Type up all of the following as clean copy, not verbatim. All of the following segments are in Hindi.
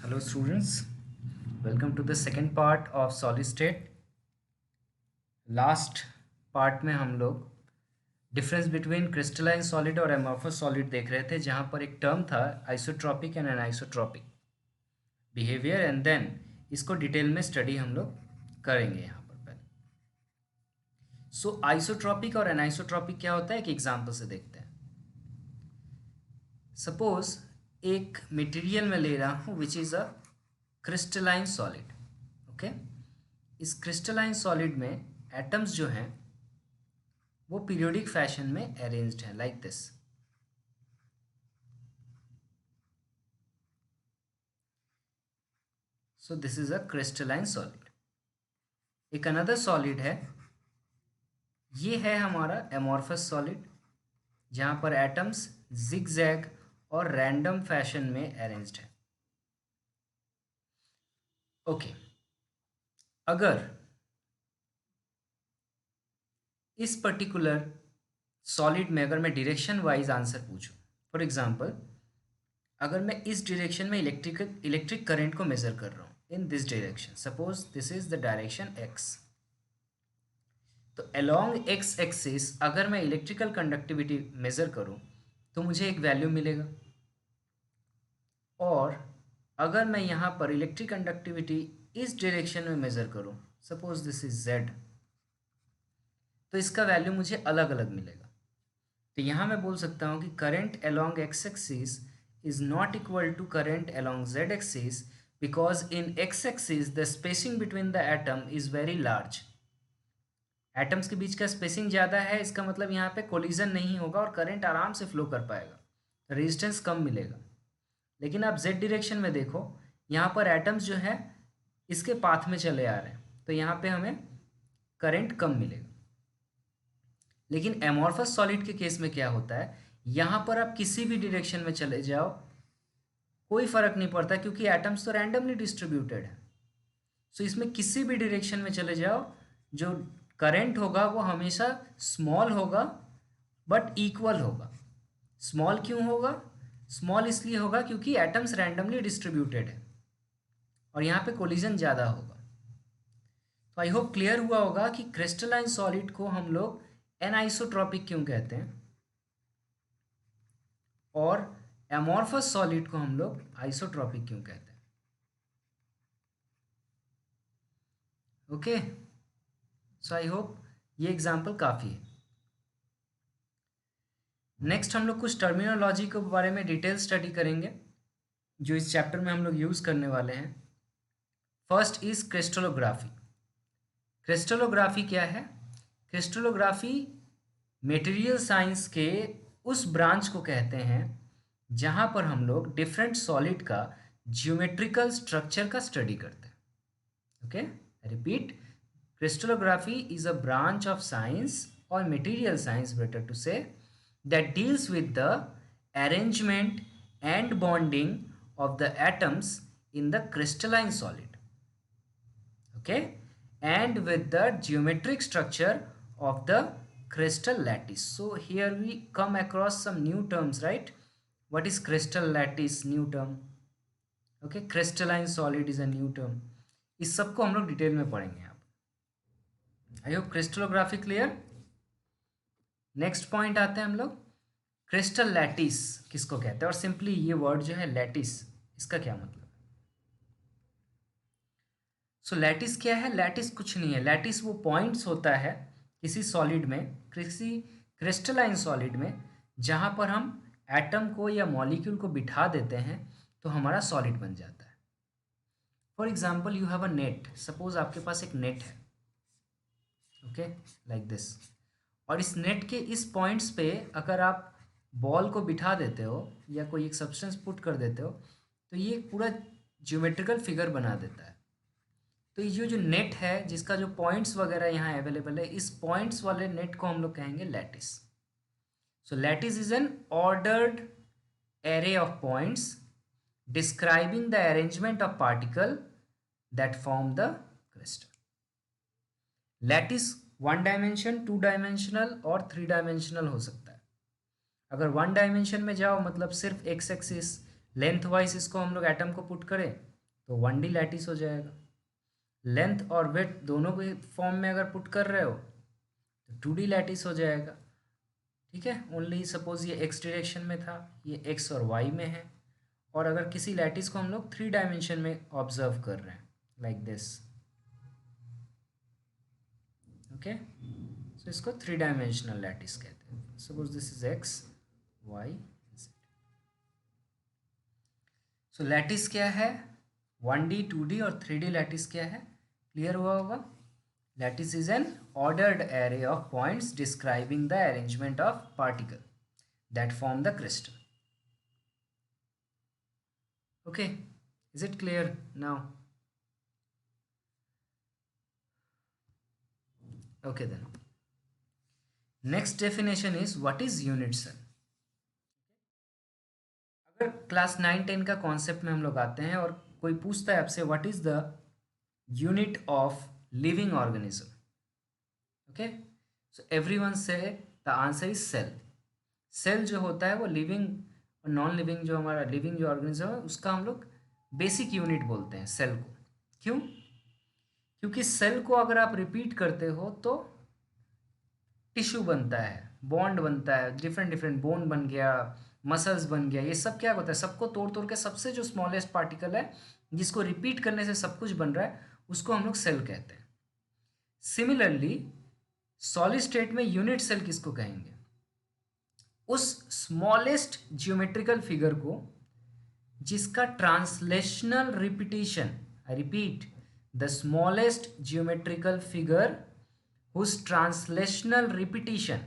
Hello students, welcome to the second part of solid state. Last part में हम लोग डिफरेंस बिटवीन क्रिस्टलाइन सॉलिड और एमॉर्फस सॉलिड देख रहे थे, जहाँ पर एक टर्म था isotropic and anisotropic behaviour, and then इसको डिटेल में स्टडी हम लोग करेंगे यहाँ पर पहले। सो आइसोट्रॉपिक और एनाइसोट्रॉपिक क्या होता है, एक एग्जाम्पल से देखते हैं। सपोज एक मटेरियल में ले रहा हूँ which is a crystalline solid. Okay, इस क्रिस्टलाइन सॉलिड में एटम्स जो हैं वो पीरियोडिक फैशन में अरेंज्ड हैं like this. So this is a crystalline solid. एक अनदर सॉलिड है, ये है हमारा एमॉर्फस सॉलिड, जहाँ पर एटम्स जिगजैग और रैंडम फैशन में अरेंज्ड है। ओके, अगर इस पर्टिकुलर सॉलिड में अगर मैं डायरेक्शन वाइज आंसर पूछूं, फॉर एग्जांपल अगर मैं इस डायरेक्शन में इलेक्ट्रिक करंट को मेजर कर रहा हूँ in this direction, suppose this is the direction x, तो अलोंग एक्स एक्सिस अगर मैं इलेक्ट्रिकल कंडक्टिविटी मेजर करूँ तो मुझे एक वैल्यू मिलेगा, और अगर मैं यहाँ पर इलेक्ट्रिक कंडक्टिविटी इस डायरेक्शन में मेजर करूँ, सपोज दिस इज जेड, तो इसका वैल्यू मुझे अलग अलग मिलेगा। तो यहाँ मैं बोल सकता हूँ कि current along X axis is not equal to current along Z axis, because in X axis the spacing between the atom is very large. Atoms के बीच का स्पेसिंग ज़्यादा है, इसका मतलब यहाँ पे कोलिजन नहीं होगा और करंट आराम से फ्लो कर पाएगा, रेजिस्टेंस कम मिलेगा। लेकिन आप जेड डायरेक्शन में देखो, यहाँ पर एटम्स जो है इसके पाथ में चले आ रहे हैं, तो यहाँ पे हमें करंट कम मिलेगा। लेकिन एमॉर्फस सॉलिड के केस में क्या होता है, यहाँ पर आप किसी भी डायरेक्शन में चले जाओ कोई फर्क नहीं पड़ता, क्योंकि एटम्स तो रैंडमली डिस्ट्रीब्यूटेड है। सो इसमें किसी भी डायरेक्शन में चले जाओ, जो करंट होगा वो हमेशा स्मॉल होगा बट इक्वल होगा। स्मॉल क्यों होगा? स्मॉल इसलिए होगा क्योंकि एटम्स रैंडमली डिस्ट्रीब्यूटेड है और यहाँ पे कोलिजन ज़्यादा होगा। तो आई होप क्लियर हुआ होगा कि क्रिस्टलाइन सॉलिड को हम लोग एनाइसोट्रॉपिक क्यों कहते हैं और एमॉर्फस सॉलिड को हम लोग आइसोट्रॉपिक क्यों कहते हैं। ओके, सो आई होप ये एग्जाम्पल काफ़ी है। नेक्स्ट हम लोग कुछ टर्मिनोलॉजी के बारे में डिटेल स्टडी करेंगे जो इस चैप्टर में हम लोग यूज़ करने वाले हैं। First is crystallography. क्रिस्टलोग्राफी क्या है? क्रिस्टलोग्राफी मटेरियल साइंस के उस ब्रांच को कहते हैं जहां पर हम लोग डिफरेंट सॉलिड का जियोमेट्रिकल स्ट्रक्चर का स्टडी करते हैं। Okay, repeat, crystallography is a branch of science or material science, better to say, that deals with the arrangement and bonding of the atoms in the crystalline solid, okay, and with the geometric structure of the crystal lattice. So here we come across some new terms, right? What is crystal lattice? New term. Okay, crystalline solid is a new term. इस सबको हम लोग डिटेल में पढ़ेंगे यहाँ। I hope crystallography clear. Next point आते हैं हम लोग, क्रिस्टल लैटिस किसको कहते हैं, और सिंपली ये वर्ड जो है लैटिस, इसका क्या मतलब है? सो लैटिस क्या है? लैटिस कुछ नहीं है, लैटिस वो पॉइंट्स होता है किसी सॉलिड में, किसी क्रिस्टलाइन सॉलिड में, जहाँ पर हम एटम को या मॉलिक्यूल को बिठा देते हैं तो हमारा सॉलिड बन जाता है। For example you have a net, suppose आपके पास एक नेट है, ओके, लाइक दिस, और इस नेट के इस पॉइंट्स पे अगर आप बॉल को बिठा देते हो या कोई एक सब्सटेंस पुट कर देते हो तो ये एक पूरा ज्योमेट्रिकल फिगर बना देता है। तो ये जो नेट है जिसका जो पॉइंट्स वगैरह यहाँ अवेलेबल है, इस पॉइंट्स वाले नेट को हम लोग कहेंगे lattice. So lattice is an ordered array of points describing the arrangement of particle that form the crystal. Lattice one dimension, two dimensional और थ्री डायमेंशनल हो सकता है। अगर वन डायमेंशन में जाओ मतलब सिर्फ एक्स एक्सिस लेंथ वाइज इसको हम लोग एटम को पुट करें तो 1D लैटिस हो जाएगा। लेंथ और विड्थ दोनों के फॉर्म में अगर पुट कर रहे हो तो 2D लैटिस हो जाएगा। ठीक है, ओनली सपोज ये x डायरेक्शन में था, ये x और y में है, और अगर किसी लैटिस को हम लोग 3 डायमेंशन में ऑब्जर्व कर रहे हैं लाइक दिस, ओके, सो इसको 3 डायमेंशनल लैटिस कहते हैं। Suppose this is x y z। So lattice क्या है, 1D 2D और 3D लैटिस क्या है, क्लियर हुआ होगा। Lattice is an ordered array of points describing the arrangement of particle that form the crystal. Okay, is it clear now? Okay then. Next definition is what is unit cell. अगर क्लास 9-10 का कॉन्सेप्ट में हम लोग आते हैं और कोई पूछता है आपसे what is the unit of living organism, okay, so everyone say the answer is cell. Cell जो होता है वो लिविंग और नॉन लिविंग, जो हमारा लिविंग जो ऑर्गेनिज्म है उसका हम लोग बेसिक यूनिट बोलते हैं सेल को। क्यों? क्योंकि सेल को अगर आप रिपीट करते हो तो टिश्यू बनता है, बॉन्ड बनता है, डिफरेंट डिफरेंट बोन बन गया, मसल्स बन गया, ये सब क्या होता है, सबको तोड़ तोड़ के सबसे जो स्मॉलेस्ट पार्टिकल है जिसको रिपीट करने से सब कुछ बन रहा है उसको हम लोग सेल कहते हैं। सिमिलरली सॉलिड स्टेट में यूनिट सेल किसको कहेंगे, उस स्मॉलेस्ट जियोमेट्रिकल फिगर को जिसका translational repetition, I repeat, the smallest geometrical figure whose translational repetition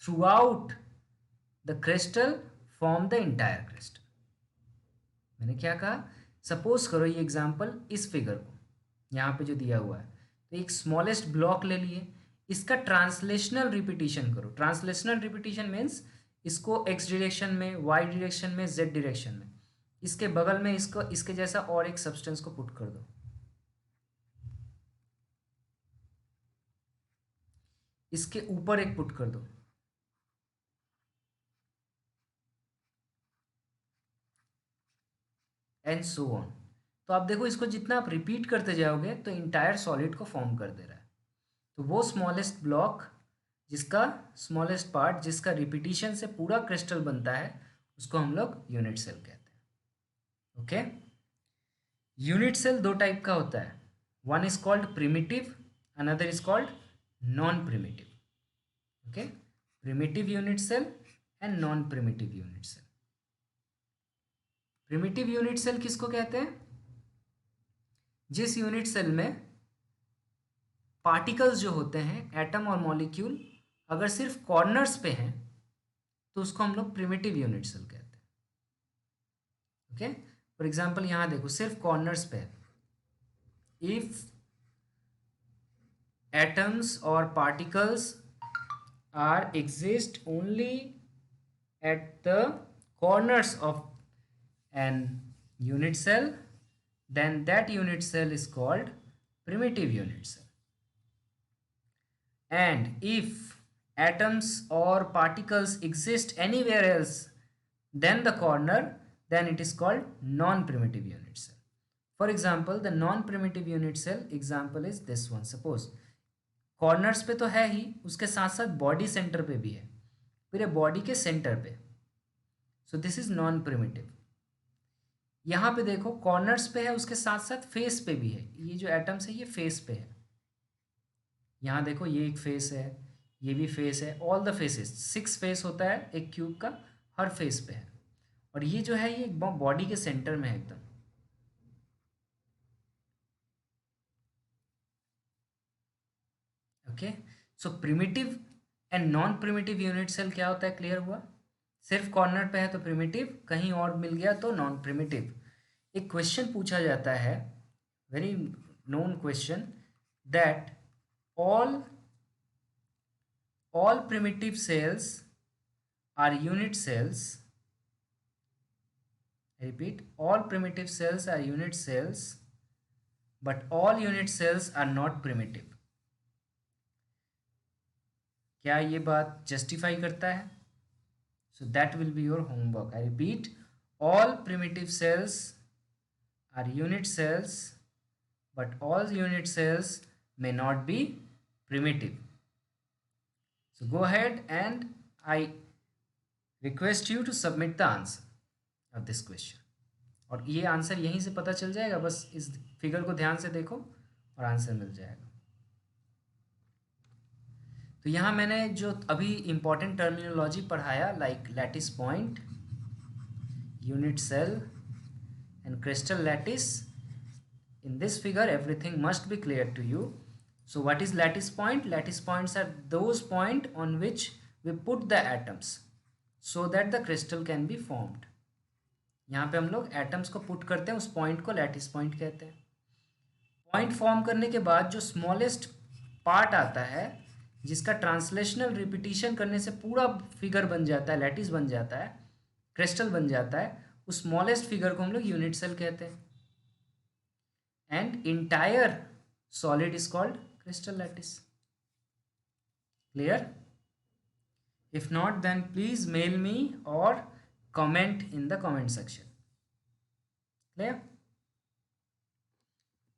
throughout the crystal form the entire crystal। मैंने क्या कहा, सपोज करो ये एग्जांपल, इस फिगर को यहाँ पे जो दिया हुआ है, तो एक स्मॉलेस्ट ब्लॉक ले लिए, इसका ट्रांसलेशनल रिपीटिशन करो। ट्रांसलेशनल रिपीटिशन मीन्स इसको x डायरेक्शन में, y डायरेक्शन में, z डायरेक्शन में, इसके बगल में इसको इसके जैसा और एक सब्सटेंस को पुट कर दो, इसके ऊपर एक पुट कर दो, एंड सो ऑन। तो आप देखो इसको जितना आप रिपीट करते जाओगे तो इंटायर सॉलिड को फॉर्म कर दे रहा है। तो वो स्मॉलेस्ट ब्लॉक, जिसका स्मॉलेस्ट पार्ट जिसका रिपीटिशन से पूरा क्रिस्टल बनता है, उसको हम लोग यूनिट सेल कहते हैं। ओके, यूनिट सेल दो टाइप का होता है, one is called primitive, another is called non primitive. Okay, primitive unit cell and non primitive unit cell. Primitive unit cell किसको कहते हैं, जिस यूनिट सेल में पार्टिकल्स जो होते हैं, एटम और मॉलिक्यूल, अगर सिर्फ कॉर्नर्स पे हैं तो उसको हम लोग प्रिमिटिव यूनिट सेल कहते हैं। ओके, फॉर एग्जांपल यहाँ देखो सिर्फ कॉर्नर्स पे है, इफ एटम्स और particles are exist only at the corners of an unit cell, then that unit cell is called primitive unit cell. And if atoms or particles exist anywhere else than the corner, then it is called non-primitive unit cell. For example, the non-primitive unit cell example is this one. Suppose corners पे तो है ही, उसके साथ साथ बॉडी सेंटर पे भी है, पूरे बॉडी के सेंटर पे, so this is non primitive. यहाँ पे देखो कॉर्नर्स पे है, उसके साथ साथ फेस पे भी है, ये जो एटम्स है ये फेस पे है, यहाँ देखो ये एक फेस है, ये भी फेस है, ऑल द फेसेस, 6 फेस होता है एक क्यूब का, हर फेस पे है, और ये जो है ये बॉडी के सेंटर में है एकदम। Okay, so primitive and non primitive unit cell क्या होता है, क्लियर हुआ। सिर्फ कॉर्नर पे है तो प्रिमिटिव, कहीं और मिल गया तो नॉन प्रिमिटिव। एक क्वेश्चन पूछा जाता है, very known question, that all primitive cells are unit cells. I repeat, all primitive cells are unit cells, but all unit cells are not primitive. क्या ये बात जस्टिफाई करता है? So that will be your homework. I repeat, all primitive cells are unit cells, but all unit cells may not be primitive. So go ahead and I request you to submit the answer of this question. और ये आंसर यहीं से पता चल जाएगा, बस इस फिगर को ध्यान से देखो और आंसर मिल जाएगा। तो यहाँ मैंने जो अभी इम्पॉर्टेंट टर्मिनोलॉजी पढ़ाया, like lattice point, unit cell and crystal lattice, in this figure everything must be clear to you. So what is lattice point? Lattice points are those point on which we put the atoms so that the crystal can be formed. यहाँ पे हम लोग एटम्स को पुट करते हैं, उस पॉइंट को लैटिस पॉइंट कहते हैं। पॉइंट फॉर्म करने के बाद जो स्मॉलेस्ट पार्ट आता है, जिसका ट्रांसलेशनल रिपीटिशन करने से पूरा फिगर बन जाता है, लैटिस बन जाता है, क्रिस्टल बन जाता है, उस स्मॉलेस्ट फिगर को हम लोग यूनिट सेल कहते हैं। And entire solid is called crystal lattice. Clear? If not, then please mail me or comment in the comment section. Clear?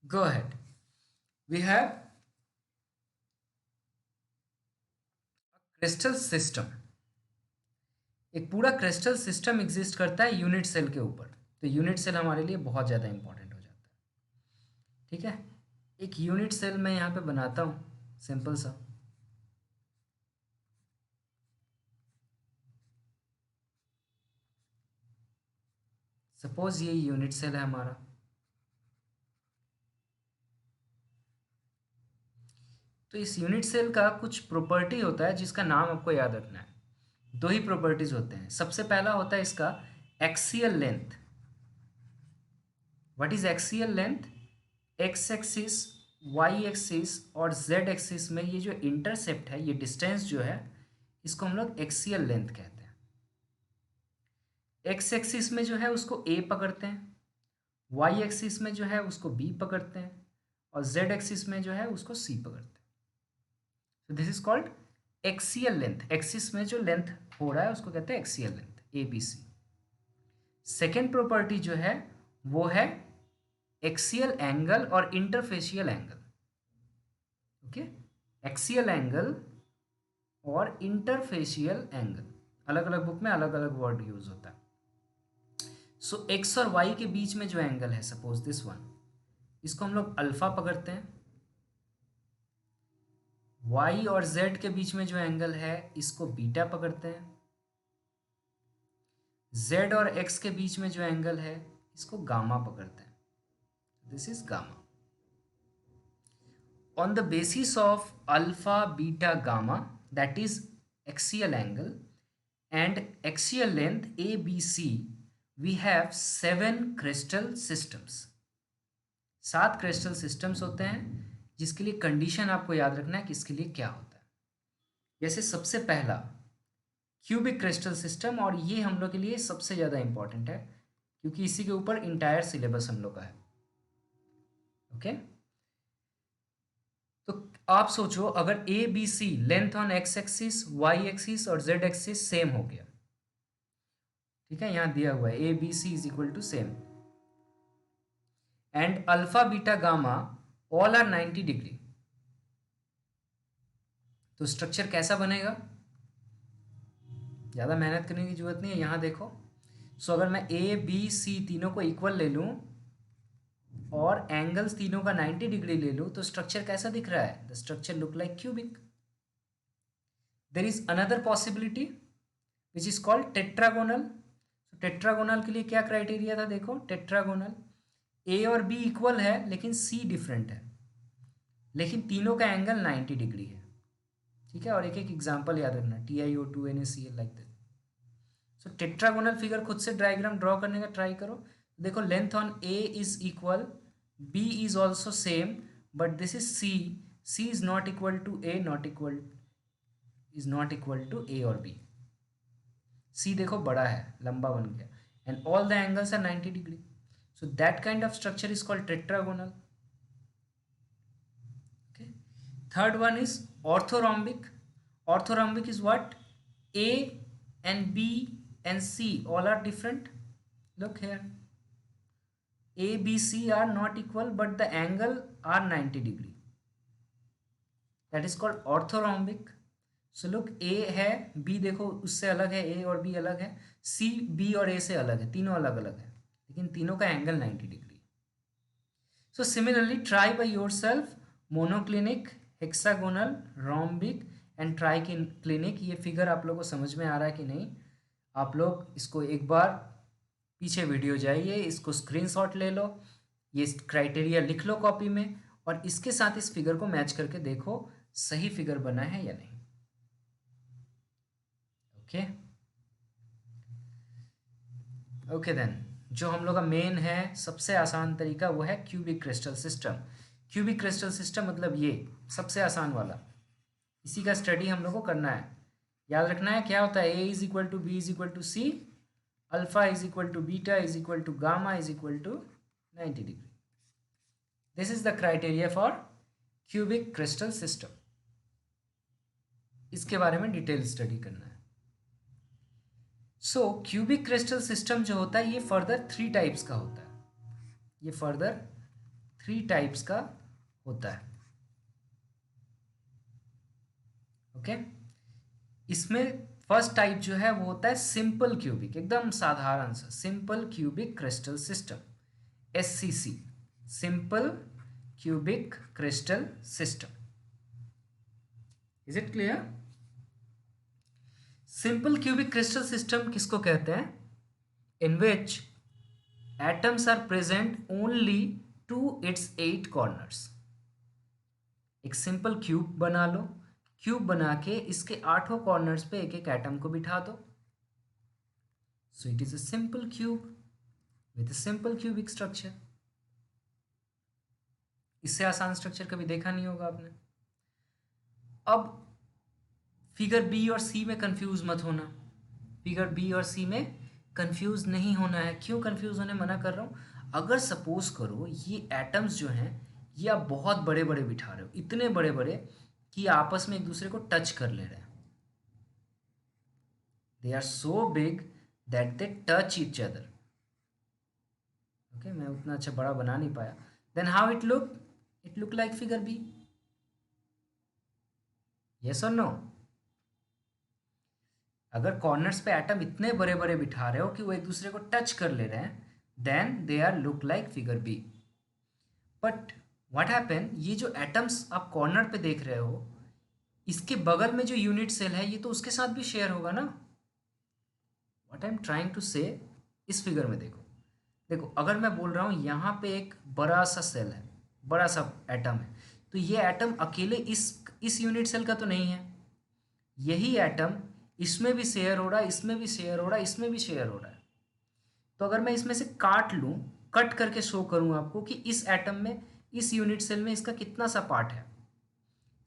Go ahead. We have a crystal system. एक पूरा क्रिस्टल सिस्टम एग्जिस्ट करता है यूनिट सेल के ऊपर। तो यूनिट सेल हमारे लिए बहुत ज़्यादा इंपॉर्टेंट हो जाता है। ठीक है, एक यूनिट सेल मैं यहाँ पे बनाता हूँ सिंपल सा। सपोज ये यूनिट सेल है हमारा। तो इस यूनिट सेल का कुछ प्रॉपर्टी होता है जिसका नाम आपको याद रखना है। दो ही प्रॉपर्टीज होते हैं। सबसे पहला होता है इसका axial length. What is axial length? X axis, Y axis और जेड एक्सिस में ये जो इंटरसेप्ट है, ये डिस्टेंस जो है, इसको हम लोग एक्सियल लेंथ कहते हैं। एक्स एक्सिस में जो है उसको ए पकड़ते हैं, वाई एक्सिस में जो है उसको बी पकड़ते हैं, और जेड एक्सिस में जो है उसको सी पकड़ते हैं। तो this is called axial length. Axis में जो लेंथ हो रहा है उसको कहते हैं axial length, A B C. Second property जो है वो है एक्सियल एंगल और interfacial angle. Okay, axial angle और इंटरफेशियल एंगल, अलग अलग बुक में अलग अलग वर्ड यूज होता है। सो एक्स और वाई के बीच में जो एंगल है, सपोज दिस वन, इसको हम लोग अल्फा पकड़ते हैं। वाई और जेड के बीच में जो एंगल है इसको बीटा पकड़ते हैं। जेड और एक्स के बीच में जो एंगल है इसको गामा पकड़ते हैं। This is gamma. On the basis of alpha, beta, gamma, that is axial angle and axial length ABC, we have 7 crystal systems. 7 crystal systems होते हैं, जिसके लिए कंडीशन आपको याद रखना है कि इसके लिए क्या होता है। जैसे सबसे पहला क्यूबिक क्रिस्टल सिस्टम, और ये हम लोग के लिए सबसे ज़्यादा इंपॉर्टेंट है क्योंकि इसी के ऊपर इंटायर सिलेबस हम लोग का है। ओके, तो आप सोचो अगर A B C length on X axis, Y axis और जेड एक्सिस सेम हो गया, ठीक है, यहां दिया हुआ है A B C is equal to same, and alpha beta gamma all are 90 degree, तो स्ट्रक्चर कैसा बनेगा? ज़्यादा मेहनत करने की जरूरत नहीं है, यहाँ देखो। सो अगर मैं ए बी सी तीनों को इक्वल ले लूँ और एंगल्स तीनों का 90 डिग्री ले लूँ, तो स्ट्रक्चर कैसा दिख रहा है? The structure look like cubic. There is another possibility which is called tetragonal. Tetragonal के लिए क्या क्राइटेरिया था? देखो, टेट्रागोनल ए और बी इक्वल है लेकिन सी डिफरेंट है, लेकिन तीनों का एंगल 90 डिग्री है। ठीक है, और एक एक एग्जाम्पल याद रखना, TiO2 NaCl like that. So tetragonal figure खुद से डायग्राम ड्रॉ करने का ट्राई करो। देखो, length on A is equal, B is also same, but this is C, C is not equal to A, is not equal to A और बी। सी देखो बड़ा है, लंबा बन गया, and all the angles are 90 degree. So that kind of structure is called tetragonal. Third one is orthorhombic. Orthorhombic is what? A and B and C all are different. Look here. A B C are not equal but the angle are 90 degree, that is called orthorhombic. So look, A है, बी देखो उससे अलग है, ए और बी अलग है, सी बी और ए से अलग है, तीनों अलग अलग है, लेकिन तीनों का angle 90 degree. So similarly try by yourself monoclinic, hexagonal, rhombic and triclinic. ये फिगर आप लोगों को समझ में आ रहा है कि नहीं? आप लोग इसको एक बार पीछे वीडियो जाइए, इसको स्क्रीनशॉट ले लो, ये क्राइटेरिया लिख लो कॉपी में, और इसके साथ इस फिगर को मैच करके देखो सही फिगर बना है या नहीं। ओके ओके देन, जो हम लोग का मेन है, सबसे आसान तरीका वो है cubic crystal system. Cubic crystal system मतलब ये सबसे आसान वाला, इसी का स्टडी हम लोग को करना है। याद रखना है क्या होता है, A is equal to B is equal to C, alpha is equal to beta is equal to gamma is equal to 90 degree. This is the criteria for cubic crystal system. इसके बारे में डिटेल स्टडी करना है। सो क्यूबिक क्रिस्टल सिस्टम जो होता है ये फर्दर 3 टाइप्स का होता है, ये फर्दर 3 टाइप्स का होता है। ओके इसमें फर्स्ट टाइप जो है वो होता है सिंपल क्यूबिक, एकदम साधारण सा simple cubic crystal system, SCC, simple cubic crystal system. Is it clear? Simple cubic crystal system किसको कहते हैं? In which atoms are present only to its 8 corners. एक सिंपल क्यूब बना लो, क्यूब बना के इसके 8 कॉर्नर्स पे एक एक एटम को बिठा दो। So it is a simple cube with a simple cubic structure. इससे आसान स्ट्रक्चर कभी देखा नहीं होगा आपने। अब फिगर बी और सी में कंफ्यूज मत होना, फिगर बी और सी में कंफ्यूज नहीं होना है। क्यों कंफ्यूज होने मना कर रहा हूँ? अगर सपोज करो ये एटम्स जो हैं ये आप बहुत बड़े बड़े बिठा रहे हो, इतने बड़े बड़े कि आपस में एक दूसरे को टच कर ले रहे हैं, they are so big that they touch each other. Okay मैं उतना अच्छा बड़ा बना नहीं पाया। Then how it look like figure B, yes और नो? अगर कॉर्नर्स पे एटम इतने बड़े बड़े बिठा रहे हो कि वो एक दूसरे को टच कर ले रहे हैं, then they are look like figure B. But what happen, ये जो एटम्स आप कॉर्नर पे देख रहे हो, इसके बगल में जो यूनिट सेल है ये तो उसके साथ भी शेयर होगा ना। What I am trying to say, इस फिगर में देखो, देखो अगर मैं बोल रहा हूँ यहाँ पे एक बड़ा सा सेल है, बड़ा सा एटम है, तो ये एटम अकेले इस यूनिट सेल का तो नहीं है, यही एटम इसमें भी शेयर हो रहा है, इसमें भी शेयर हो रहा है, इसमें भी शेयर हो रहा है। तो अगर मैं इसमें से काट लूँ, कट करके शो करूँ आपको कि इस एटम में, इस यूनिट सेल में इसका कितना सा पार्ट है।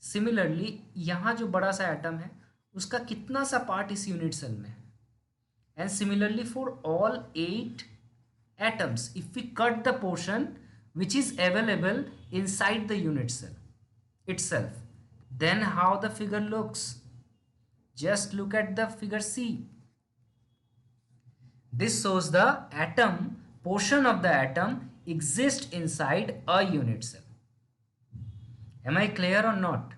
सिमिलरली यहाँ जो बड़ा सा एटम है उसका कितना सा पार्ट इस यूनिट सेल में है। And similarly for all 8 atoms, if we cut the portion which is available inside the unit cell itself, then how the figure looks? Just look at the figure C. This shows the atom, portion of the atom exists inside a unit cell. Am I clear or not?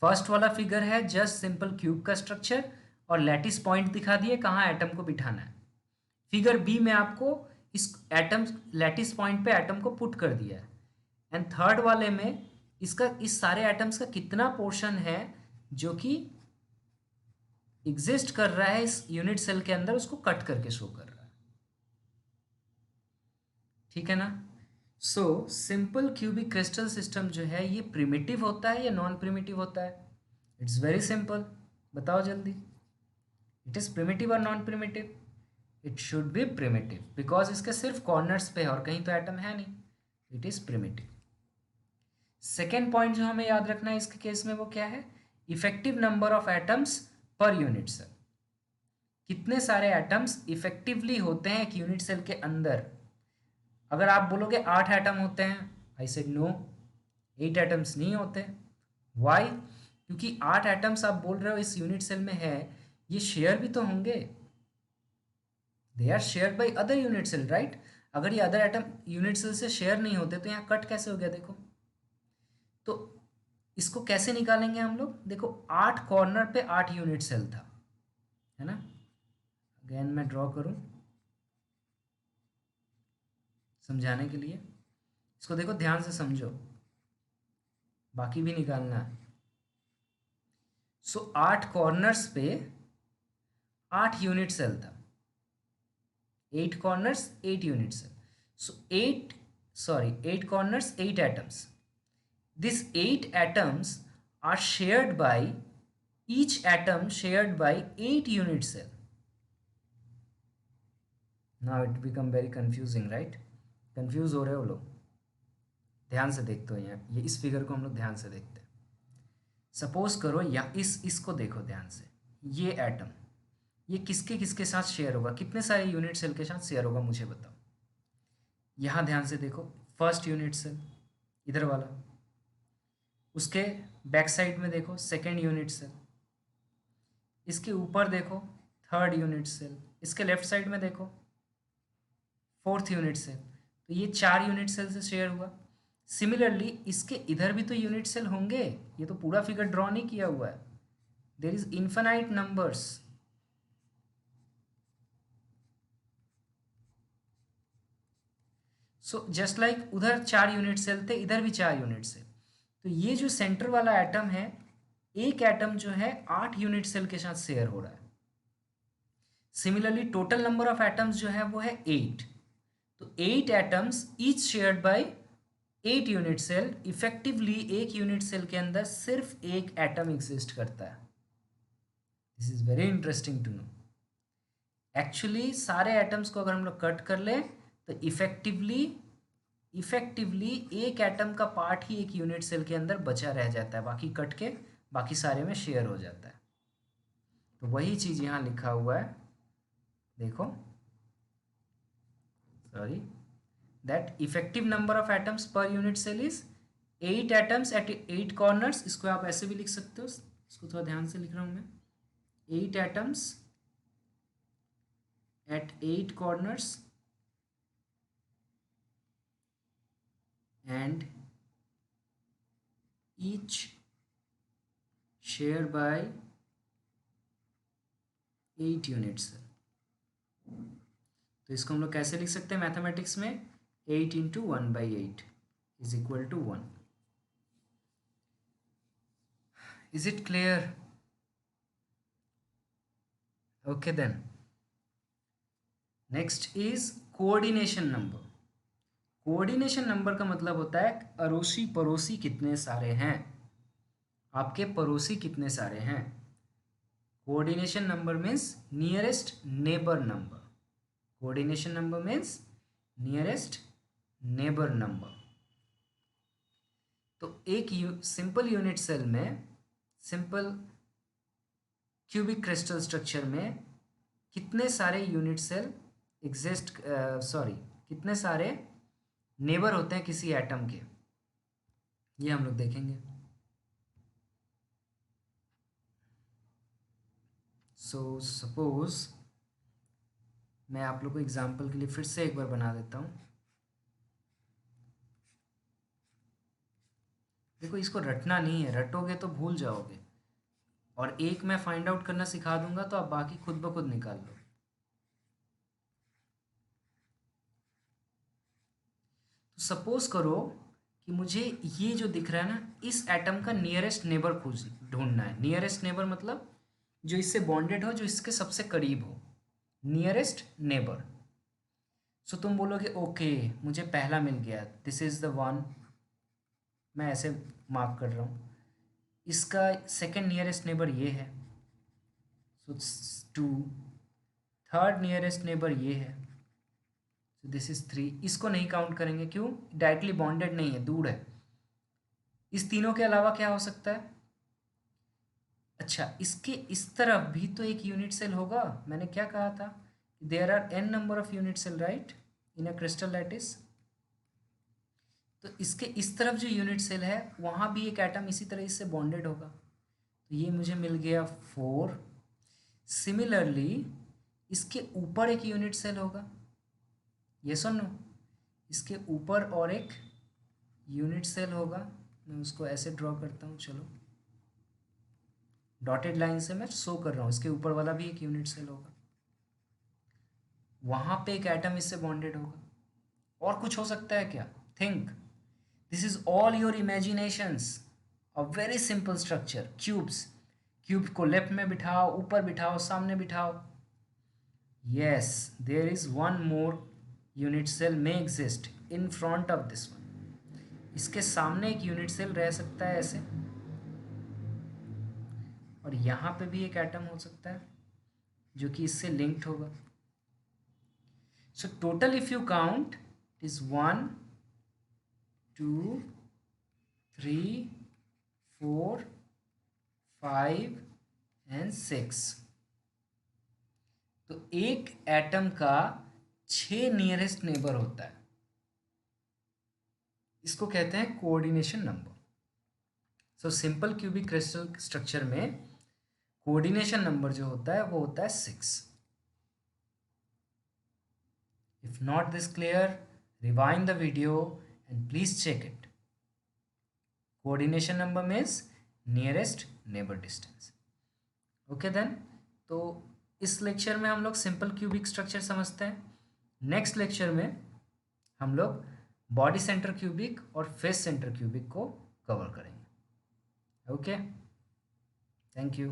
First वाला फिगर है जस्ट सिंपल क्यूब का स्ट्रक्चर और लैटिस पॉइंट दिखा दिए कहाँ एटम को बिठाना है। फिगर बी में आपको इस एटम लैटिस पॉइंट पे एटम को पुट कर दिया है। एंड थर्ड वाले में इसका, इस सारे एटम्स का कितना पोर्शन है जो कि एग्जिस्ट कर रहा है इस यूनिट सेल के अंदर, उसको कट करके शो कर रहा है। ठीक है ना? सो सिंपल क्यूबिक क्रिस्टल सिस्टम जो है ये प्रिमिटिव होता है या नॉन प्रिमिटिव होता है? इट्स वेरी सिंपल, बताओ जल्दी। इट इज प्रिमिटिव और non primitive? It should be primitive because इसके सिर्फ कॉर्नर्स पे है और कहीं तो एटम है नहीं, it is primitive. Second point जो हमें याद रखना है इसके केस में वो क्या है? Effective number of atoms per unit cell. कितने सारे एटम्स इफेक्टिवली होते हैं एक यूनिट सेल के अंदर? अगर आप बोलोगे 8 एटम होते हैं, आई सेड नो, 8 एटम्स नहीं होते। वाई? क्योंकि 8 एटम्स आप बोल रहे हो इस यूनिट सेल में है, ये शेयर भी तो होंगे, they are shared by other unit cell, right. अगर ये अदर एटम यूनिट सेल से शेयर नहीं होते तो यहाँ कट कैसे हो गया देखो। तो इसको कैसे निकालेंगे हम लोग, देखो 8 कॉर्नर पे 8 यूनिट सेल था, है ना। अगेन मैं ड्रॉ करूं समझाने के लिए, इसको देखो ध्यान से समझो, बाकी भी निकालना है। सो 8 कॉर्नर्स पे 8 यूनिट सेल था, 8 corners 8 unit cell, so 8 corners 8 atoms. These 8 atoms are shared by, each atom shared by 8 unit cell. Now it become very confusing, right? Confuse हो रहे हो लोग, ध्यान से देखते हो यहाँ, ये इस फिगर को हम लोग ध्यान से देखते हैं। सपोज करो या इसको देखो ध्यान से, ये एटम ये किसके किसके साथ शेयर होगा, कितने सारे यूनिट सेल के साथ शेयर होगा मुझे बताओ। यहाँ ध्यान से देखो, फर्स्ट यूनिट सेल इधर वाला, उसके बैक साइड में देखो सेकेंड यूनिट सेल, इसके ऊपर देखो थर्ड यूनिट सेल, इसके लेफ्ट साइड में देखो फोर्थ यूनिट सेल। तो ये 4 यूनिट सेल से शेयर हुआ। सिमिलरली इसके इधर भी तो यूनिट सेल होंगे, ये तो पूरा फिगर ड्रॉ नहीं किया हुआ है, there is infinite numbers. So just like उधर 4 यूनिट सेल थे, इधर भी 4 यूनिट सेल। तो ये जो सेंटर वाला एटम है, एक एटम जो है 8 यूनिट सेल के साथ शेयर हो रहा है। Similarly total number of atoms जो है वो है 8। तो 8 atoms each shared by 8 unit cell. Effectively एक यूनिट सेल के अंदर सिर्फ एक एटम एग्जिस्ट करता है। This is very interesting to know. Actually सारे एटम्स को अगर हम लोग कट कर ले तो इफेक्टिवली एक एटम का पार्ट ही एक यूनिट सेल के अंदर बचा रह जाता है, बाकी कट के बाकी सारे में शेयर हो जाता है। तो वही चीज़ यहाँ लिखा हुआ है, देखो, sorry, that effective number of atoms per unit cell is 8 atoms at 8 corners. इसको आप ऐसे भी लिख सकते हो, इसको थोड़ा ध्यान से लिख रहा हूँ मैं, 8 atoms at 8 corners and each shared by 8 units। तो इसको हम लोग कैसे लिख सकते हैं मैथमेटिक्स में, 8 into 1/8 is equal to 1। Is it clear? Okay then next is coordination number. Coordination number का मतलब होता है अड़ोसी पड़ोसी कितने सारे हैं, आपके पड़ोसी कितने सारे हैं। Coordination number means nearest neighbour number. Coordination number means nearest neighbour number. तो एक सिंपल यूनिट सेल में, सिंपल क्यूबिक क्रिस्टल स्ट्रक्चर में कितने सारे यूनिट सेल एग्जिस्ट, कितने सारे नेबर होते हैं किसी एटम के, ये हम लोग देखेंगे। सो सपोज मैं आप लोग को एग्जांपल के लिए फिर से एक बार बना देता हूँ। देखो इसको रटना नहीं है, रटोगे तो भूल जाओगे, और एक मैं फाइंड आउट करना सिखा दूंगा तो आप बाकी खुद ब खुद निकाल लो। तो सपोज करो कि मुझे ये जो दिख रहा है ना, इस एटम का नियरेस्ट नेबर ढूंढना है। नियरेस्ट नेबर मतलब जो इससे बॉन्डेड हो, जो इसके सबसे करीब हो, नियरेस्ट नेबर। सो तुम बोलोगे ओके मुझे पहला मिल गया, दिस इज द वन, मैं ऐसे मार्क कर रहा हूँ। इसका सेकंड नियरेस्ट नेबर ये है, सो 2। थर्ड नियरेस्ट नेबर ये है, सो दिस इज 3। इसको नहीं काउंट करेंगे, क्यों? डायरेक्टली बॉन्डेड नहीं है, दूर है। इस तीनों के अलावा क्या हो सकता है? अच्छा, इसके इस तरफ भी तो एक यूनिट सेल होगा। मैंने क्या कहा था, there are n number of unit cell right in a crystal lattice. तो इसके इस तरफ जो यूनिट सेल है वहाँ भी एक एटम इसी तरह इससे बॉन्डेड होगा। तो ये मुझे मिल गया 4। सिमिलरली इसके ऊपर एक यूनिट सेल होगा, ये सुनो, इसके ऊपर और एक यूनिट सेल होगा। मैं उसको ऐसे ड्रॉ करता हूँ, चलो डॉटेड लाइन से मैं शो कर रहा हूँ, इसके ऊपर वाला भी एक यूनिट सेल होगा, वहाँ पे एक एटम इससे बॉन्डेड होगा। और कुछ हो सकता है क्या? Think, this is all your imaginations. A very simple structure, cubes. Cube को लेफ्ट में बिठाओ, ऊपर बिठाओ, सामने बिठाओ। yes, there is one more unit cell may exist in front of this one। इसके सामने एक यूनिट सेल रह सकता है ऐसे, और यहाँ पे भी एक एटम हो सकता है जो कि इससे लिंक्ड होगा। So total if you count is 1 2 3 4 5 and 6। तो एक एटम का 6 नियरेस्ट नेबर होता है, इसको कहते हैं coordination number. So simple cubic crystal structure में कोऑर्डिनेशन नंबर जो होता है वो होता है 6। If not this clear, rewind the video and please check it. Coordination number means nearest neighbour distance. Okay then, तो इस लेक्चर में हम लोग सिंपल क्यूबिक स्ट्रक्चर समझते हैं। नेक्स्ट लेक्चर में हम लोग बॉडी सेंटर क्यूबिक और फेस सेंटर क्यूबिक को कवर करेंगे। Okay, thank you.